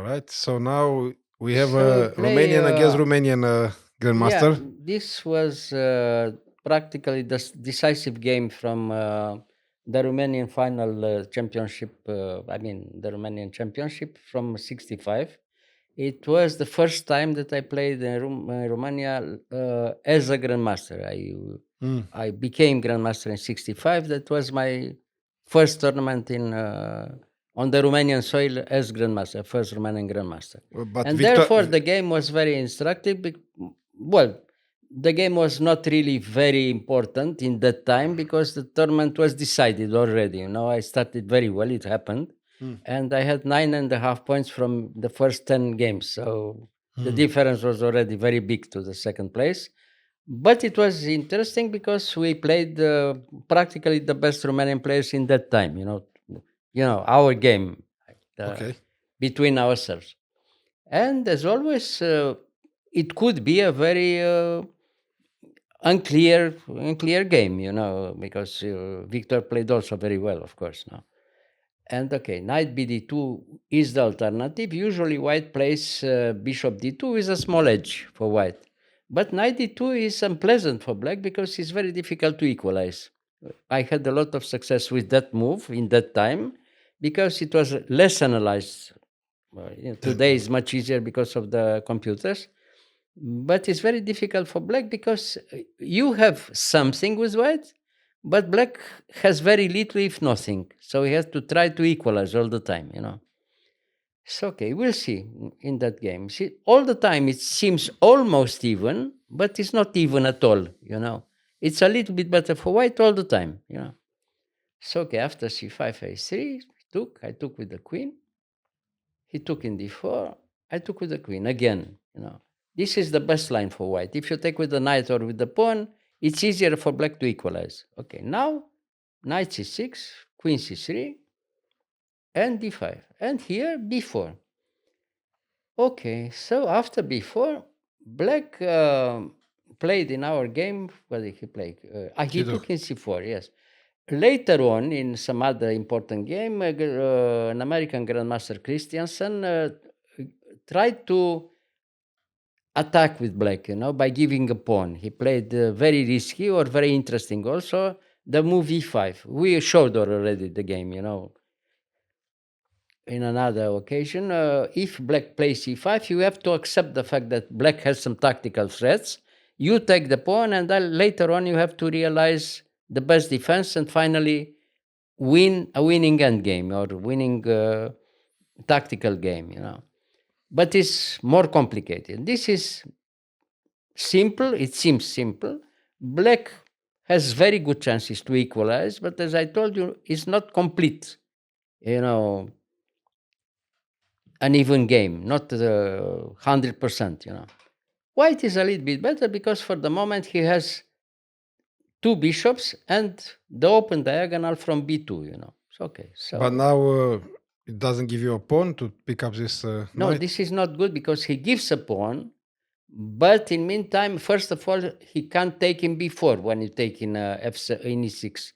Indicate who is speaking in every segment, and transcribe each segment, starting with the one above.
Speaker 1: right. So now we have
Speaker 2: So we
Speaker 1: a
Speaker 2: play.
Speaker 1: Romanian against Romanian
Speaker 2: Yeah,
Speaker 1: grandmaster.
Speaker 2: this was practically the decisive game from the Romanian final championship. The Romanian championship from '65. It was the first time that I played in Romania as a grandmaster.
Speaker 1: Mm.
Speaker 2: I became grandmaster in '65. That was my first tournament in on the Romanian soil as grandmaster, first Romanian grandmaster,
Speaker 1: But
Speaker 2: and
Speaker 1: Victor,
Speaker 2: therefore the game was very instructive. Well, the game was not really very important in that time because the tournament was decided already. I started very well. It happened,
Speaker 1: Mm.
Speaker 2: and I had 9.5 points from the first 10 games. So the
Speaker 1: Mm.
Speaker 2: difference was already very big to the second place. But it was interesting because we played practically the best Romanian players in that time. Our game uh,
Speaker 1: Okay.
Speaker 2: between ourselves. And as always, it could be a very unclear game, because Victor played also very well, of course. Now, and okay, knight bd2 is the alternative. Usually, white plays bishop d2 with a small edge for white, but knight d2 is unpleasant for black because it's very difficult to equalize. I had a lot of success with that move in that time because it was less analyzed. Today is much easier because of the computers, but it's very difficult for black because you have something with white, but black has very little, if nothing. So he has to try to equalize all the time. It's okay. We'll see in that game. See, all the time it seems almost even, but it's not even at all. It's a little bit better for white all the time. So okay, after c5, a3, I took with the queen. He took in d4. I took with the queen again. This is the best line for white. If you take with the knight or with the pawn, it's easier for black to equalize. Okay, now knight c6, queen c3, and d5. And here b4. Okay, so after b4, black played in our game. What did he play? He
Speaker 1: Tito.
Speaker 2: took in c4, yes. Later on, in some other important game, an American Grandmaster Christiansen tried to attack with black, by giving a pawn. He played very risky or very interesting also, the move e5. We showed already the game, in another occasion. If black plays e5, you have to accept the fact that black has some tactical threats. You take the pawn, and then later on you have to realize the best defense and finally win a winning endgame or winning tactical game. But it's more complicated. This is simple. It seems simple. Black has very good chances to equalize, but as I told you, it's not complete. You know, an even game, not 100%. White is a little bit better because for the moment he has two bishops and the open diagonal from b2. It's okay.
Speaker 1: But
Speaker 2: So
Speaker 1: now it doesn't give you a pawn to pick up this
Speaker 2: no,
Speaker 1: knight.
Speaker 2: this is not good because he gives a pawn, but in meantime, first of all, he can't take in b4 when you take in in e6.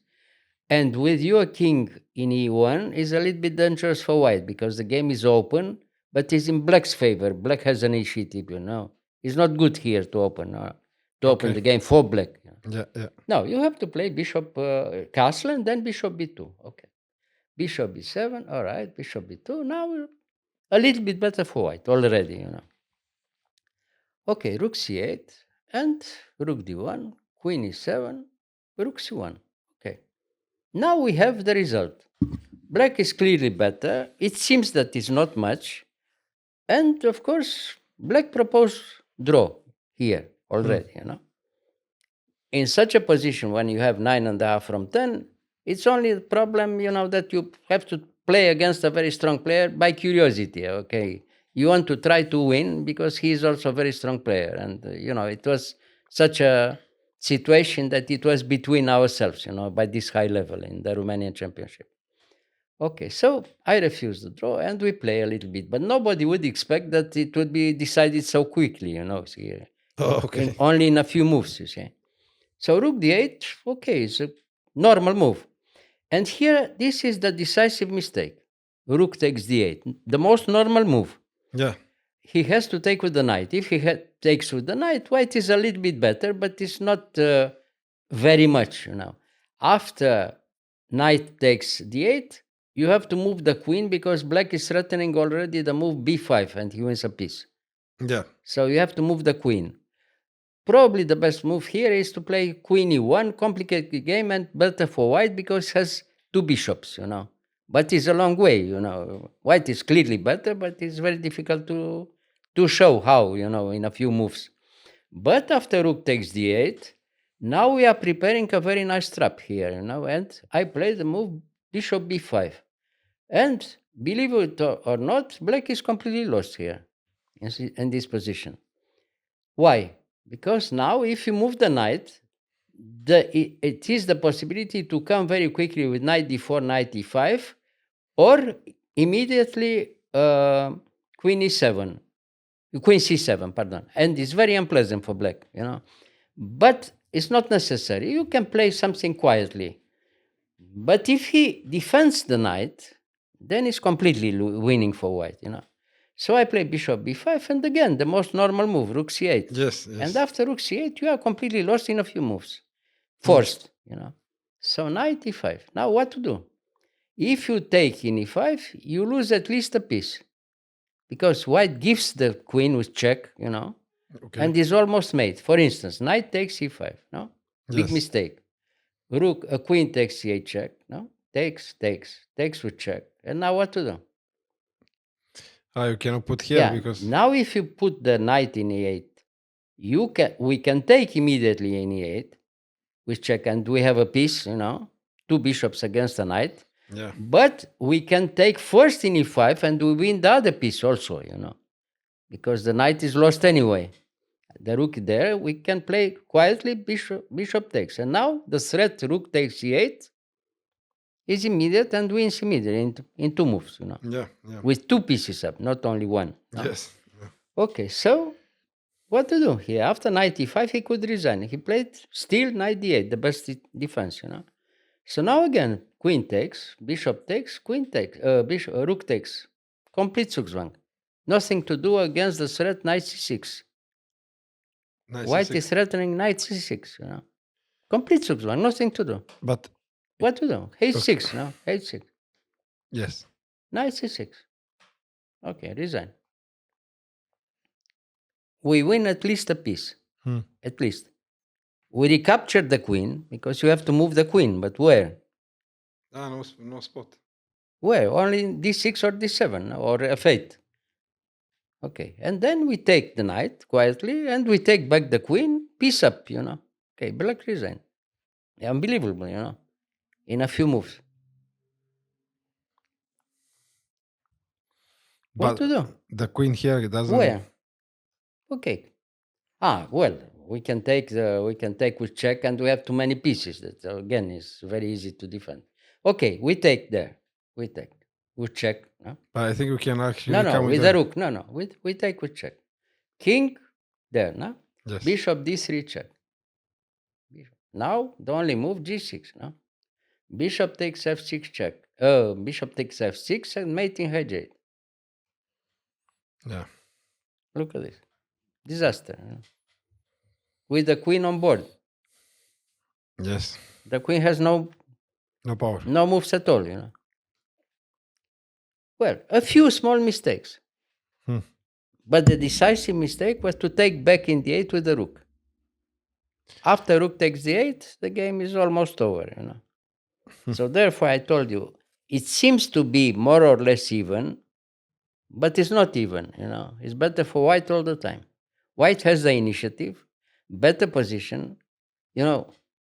Speaker 2: And with your king in e1 is a little bit dangerous for white because the game is open, but is in black's favor. Black has an initiative. It's not good here to open
Speaker 1: Okay.
Speaker 2: the game for black.
Speaker 1: Yeah, yeah.
Speaker 2: No, you have to play bishop castle and then bishop b2. Okay. Bishop b7. All right. Bishop b2. Now a little bit better for white already. Okay, rook c8 and rook d1, queen e7, rook c1. Okay. Now we have the result. Black is clearly better. It seems that it's not much. And of course, black proposed draw here
Speaker 1: Hmm.
Speaker 2: already. In such a position, when you have 9.5 from 10, it's only the problem, that you have to play against a very strong player by curiosity. Okay. You want to try to win because he is also a very strong player. And, it was such a situation that it was between ourselves, by this high level in the Romanian championship. Okay, so I refused the draw and we play a little bit, but nobody would expect that it would be decided so quickly, see,
Speaker 1: Oh,
Speaker 2: in
Speaker 1: okay.
Speaker 2: only in a few moves, you see. So rook d8, okay, it's a normal move. And here, this is the decisive mistake. Rook takes d8, the most normal move.
Speaker 1: Yeah.
Speaker 2: He has to take with the knight. If he takes with the knight, white is a little bit better, but it's not very much, After knight takes d8, you have to move the queen because black is threatening already the move b5 and he wins a piece.
Speaker 1: Yeah.
Speaker 2: So you have to move the queen. Probably the best move here is to play queen e1, complicated game and better for white because it has two bishops, But it's a long way, White is clearly better, but it's very difficult to show how, in a few moves. But after rook takes d8, now we are preparing a very nice trap here, and I play the move bishop b5. And believe it or not, black is completely lost here in this position. Why? Because now if you move the knight, it is the possibility to come very quickly with knight d4, knight e5, or immediately queen e7, queen c7, pardon. And it's very unpleasant for black, But it's not necessary. You can play something quietly. But if he defends the knight, then it's completely winning for white, So I play bishop b5, and again, the most normal move, rook c8.
Speaker 1: Yes.
Speaker 2: And after rook c8, you are completely lost in a few moves. Forced, So knight e5. Now what to do? If you take in e5, you lose at least a piece. Because white gives the queen with check,
Speaker 1: Okay.
Speaker 2: and is almost made. For instance, knight takes e5, no? Big
Speaker 1: Yes.
Speaker 2: mistake. Rook, a queen takes c8 check, no? Takes with check. And now what to do?
Speaker 1: You cannot put here because
Speaker 2: Now if you put the knight in e8, we can take immediately in e8 with check, and we have a piece, two bishops against a knight.
Speaker 1: Yeah.
Speaker 2: But we can take first in e5 and we win the other piece also, because the knight is lost anyway. The rook there, we can play quietly bishop takes. And now the threat rook takes e8 is immediate and wins immediately in two moves,
Speaker 1: Yeah.
Speaker 2: with two pieces up, not only one. No?
Speaker 1: Yes.
Speaker 2: Okay, so what to do here? After knight e5, he could resign. He played still knight d8, the best defense, So now again, queen takes, bishop takes, queen takes, rook takes. Complete Zugzwang. Nothing to do against the threat knight c6. White is threatening knight c6, Complete Zugzwang, nothing to do.
Speaker 1: But
Speaker 2: What to do? h6, no? h6.
Speaker 1: yes.
Speaker 2: Knight c6. Okay, resign. We win at least a piece. At least. We recaptured the queen, because you have to move the queen, but where?
Speaker 1: No spot.
Speaker 2: Where? Only in d6 or d7 or f8. Okay, and then we take the knight quietly, and we take back the queen, piece up, Okay, black resign. Unbelievable, in a few moves. What to do?
Speaker 1: The queen here doesn't.
Speaker 2: Where? Okay. Well, we can take with check, and we have too many pieces. That again is very easy to defend. Okay, we take there. We take with check. No?
Speaker 1: But I think we can actually
Speaker 2: No,
Speaker 1: come
Speaker 2: with
Speaker 1: the
Speaker 2: the rook. No, we take with check. King there, no?
Speaker 1: Yes.
Speaker 2: Bishop d3 check. Now the only move g6, no? Bishop takes f6 check. Bishop takes f6 and mating h8.
Speaker 1: Yeah.
Speaker 2: Look at this. Disaster. With the queen on board.
Speaker 1: Yes.
Speaker 2: The queen has no
Speaker 1: power.
Speaker 2: No moves at all, Well, a few small mistakes. But the decisive mistake was to take back in d8 with the rook. After rook takes d8, the game is almost over, So therefore, I told you, it seems to be more or less even, but it's not even, It's better for white all the time. White has the initiative, better position,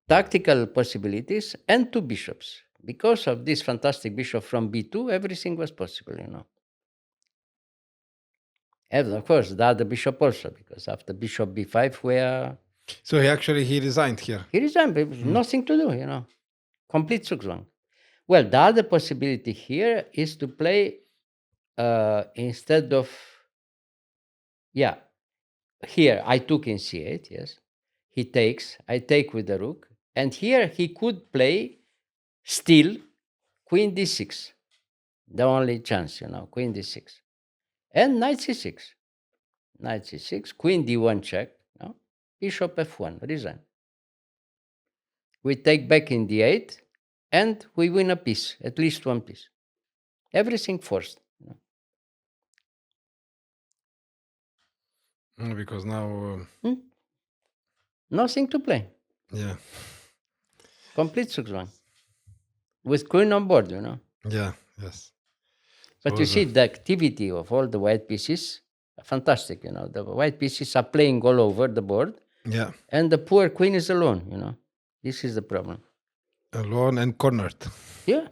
Speaker 2: tactical possibilities, and two bishops. Because of this fantastic bishop from b2, everything was possible, And of course, the other bishop also, because after bishop b5,
Speaker 1: So he resigned here.
Speaker 2: He resigned, nothing to do, Complete Zugzwang. Well, the other possibility here is to play instead of, here I took in c8, yes. He takes, I take with the rook, and here he could play still queen d6. The only chance, queen d6. And knight c6. Knight c6, queen d1 check, no? Bishop f1, resign. We take back in d8, and we win a piece, at least one piece. Everything forced.
Speaker 1: Because now,
Speaker 2: Nothing to play.
Speaker 1: yeah,
Speaker 2: Complete Zugzwang. With queen on board,
Speaker 1: yeah, yes.
Speaker 2: But you see the activity of all the white pieces, fantastic, The white pieces are playing all over the board.
Speaker 1: Yeah.
Speaker 2: And the poor queen is alone, This is the problem.
Speaker 1: Alone and cornered.
Speaker 2: Yeah.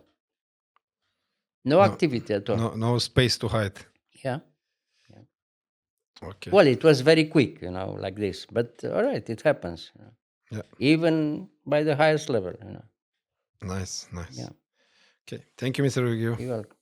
Speaker 2: No activity at all.
Speaker 1: No space to hide.
Speaker 2: Yeah.
Speaker 1: Okay.
Speaker 2: Well, it was very quick, like this. But all right, it happens.
Speaker 1: Yeah.
Speaker 2: Even by the highest level,
Speaker 1: Nice.
Speaker 2: Yeah.
Speaker 1: Okay. Thank you, Mr. Gheorghiu.
Speaker 2: You're welcome.